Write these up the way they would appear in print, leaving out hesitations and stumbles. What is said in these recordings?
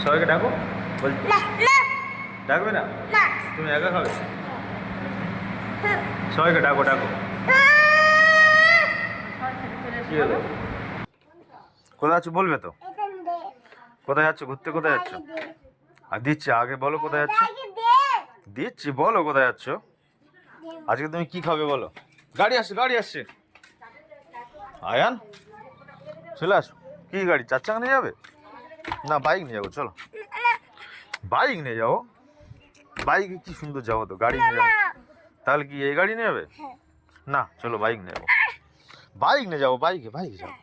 সবাইকে ডাকো। বল ডাকবে না, তুমি একা খাবে? সবাইকে ডাকো ডাকো। কি হলো? কোথায় আছো বলবে তো? কোথায় যাচ্ছ ঘুরতে? কোথায় যাচ্ছ? আর দিচ্ছি, আগে বলো কোথায় যাচ্ছ। দিচ্ছি, বলো কোথায় যাচ্ছ। আজকে তুমি কি খাবে বলো। গাড়ি আসছে, গাড়ি আসছে। আয়ান চলে আসো। কি গাড়ি, 4 চাকা নিয়ে যাবে? না বাইক নিয়ে যাবো, চলো বাইক নিয়ে যাবো। বাইকে কি সুন্দর যাবো তো, গাড়ি নিয়ে যাবো। তাহলে কি এই গাড়ি নিয়ে যাবে? না চলো বাইক নিয়ে যাবো। বাইক নিয়ে যাবো, বাইকে বাইকে যাবো।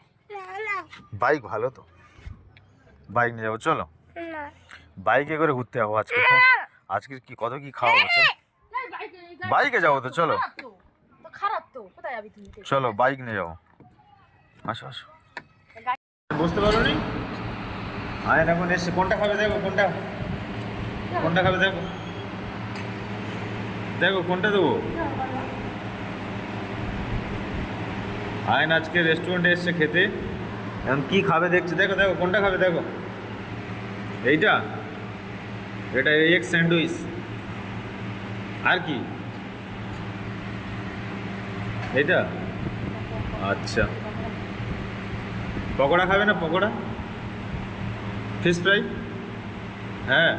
বাইক ভালো তো, বাইক নিয়ে যাবো চলো। বাইকে করে ঘুরতে যাবো আজকে। আজকে কি কত কি খাওয়া হচ্ছে। বাইকে যাবো তো চলো। চলো বাইক নিয়ে যাবো, আসো আসো। বুঝতে পারো নি? আয়ন এখন এসে কোনটা খাবে দেখো, কোনটা কোনটা খাবে দেখো, দেখো কোনটা দেবো। আয়ন আজকে রেস্টুরেন্টে এসছে খেতে, এখন কি খাবে দেখছে, দেখো দেখো কোনটা খাবে দেখো। এইটা, এটা এগ স্যান্ডউইচ। আর কি এইটা? আচ্ছা, পকোড়া খাবে না? Pakora, fish fry. হ্যাঁ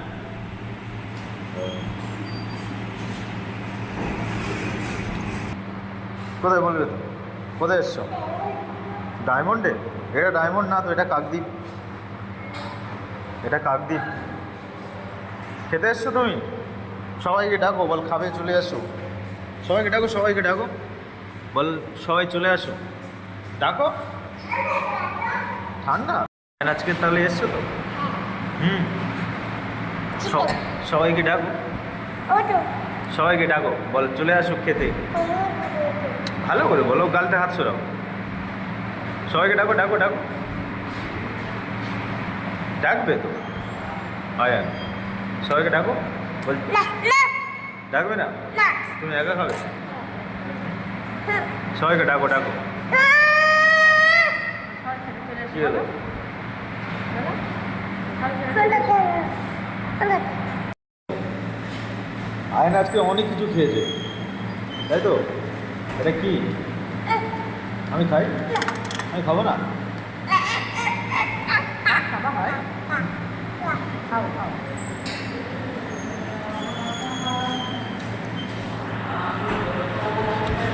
কোথায় বলবে তো? কোথায় এসছো? ডায়মন্ডে? এটা ডায়মন্ড না তো, এটা কাকদ্বীপ। এটা কাকদ্বীপ। খেতে এসছো তুমি? সবাইকে ডাকো, বল খাবে চলে আসো। সবাইকে ডাকো, সবাইকে ডাকো, বল সবাই চলে আসো, ডাকো। ঠান্ডা আজকে তাহলে এসছো তো? হুম, সবাইকে ডাকো, সবাইকে ডাকো, বল চলে আসো খেতে। ভালো করে বলো, গালতে হাত সরাও। সবাইকে ডাকো ডাকো ডাকো। ডাকবে তো আয়ান, সবাইকে ডাকো। বল ডাকবে না, তুমি একা খাবে? সবাইকে ডাকো ডাকো। কি হলো? আয়ন আজকে অনেক কিছু খেয়েছে তাই তো? এটা কি? আমি খাই? আমি খাবো না?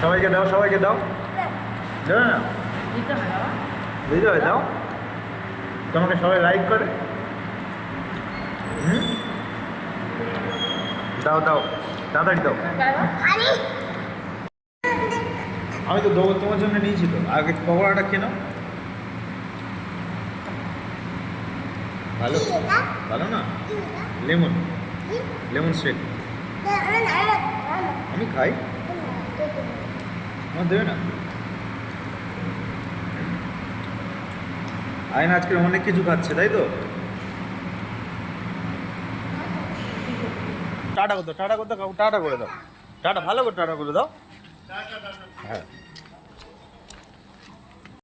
সবাইকে দাও, সবাইকে দাও। দেবে না? দিতে হয়, দাও। তোমাকে সবাই লাইক করে। হুম, দাও দাও, তাড়াতাড়ি দাও। আমি তো দেবো, তোমার জন্য নিয়েছি তো। আগে পকোড়াটা খেয়ে নাও। ভালো, ভালো না? Lemon, lemon shake. আমি খাই, আমার দেবে না? আয়ন আজকে অনেক কিছু খাচ্ছে তাই তো? টাটা করে দাও, টাটা করে দাও, টাটা করে দাও, টাটা ভালো করে টাটা করে দাও। হ্যাঁ।